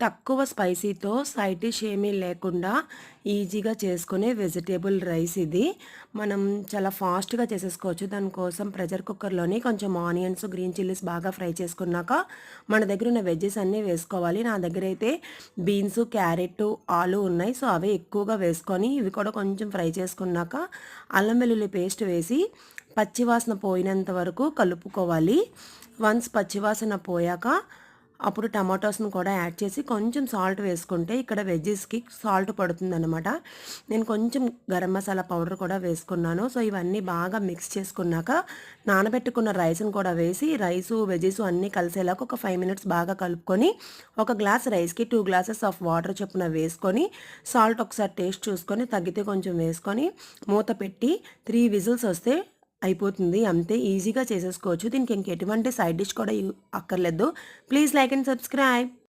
తక్కువ స్పైసీతో side dish ఏమీ లేకుండా ఈజీగా చేసుకునే వెజిటేబుల్ రైస్ ఇది. మనం చాలా ఫాస్ట్‌గా చేసేసుకోవచ్చు. దానికోసం ప్రెషర్ కుక్కర్‌లోని కొంచెం ఆనియన్స్, గ్రీన్ చిల్లీస్ బాగా ఫ్రై చేసుకున్నాక మన దగ్గర ఉన్న వెజ్జెస్ అన్నీ వేసుకోవాలి. నా దగ్గరైతే బీన్స్, క్యారెట్, ఆలు ఉన్నాయి. సో, అవే ఎక్కువగా వేసుకొని ఇవి కూడా కొంచెం ఫ్రై చేసుకున్నాక అల్లం వెల్లుల్లి పేస్ట్ వేసి పచ్చివాసన పోయినంత వరకు కలుపుకోవాలి. వన్స్ పచ్చివాసన పోయాక అప్పుడు టమాటోస్‌ని కూడా యాడ్ చేసి కొంచెం సాల్ట్ వేసుకుంటే ఇక్కడ వెజ్జెస్‌కి సాల్ట్ పడుతుందనమాట. నేను కొంచెం గరం మసాలా పౌడర్ కూడా వేసుకున్నాను. సో, ఇవన్నీ బాగా మిక్స్ చేసుకున్నాక నానబెట్టుకున్న రైస్‌ని కూడా వేసి వెజ్జెస్ అన్నీ కలిసేలాగా ఒక 5 మినిట్స్ బాగా కలుపుకొని ఒక గ్లాస్ రైస్‌కి 2 గ్లాసెస్ ఆఫ్ వాటర్ చొప్పున వేసుకొని సాల్ట్ ఒకసారి టేస్ట్ చూసుకొని తగ్గితే కొంచెం వేసుకొని మూత పెట్టి 3 విజిల్స్ వస్తే అయిపోతుంది. అంతే ఈజీగా చేసేసుకోవచ్చు. దీనికి ఇంకెటువంటి సైడ్ డిష్ కూడా అక్కర్లేదు. Please like and subscribe.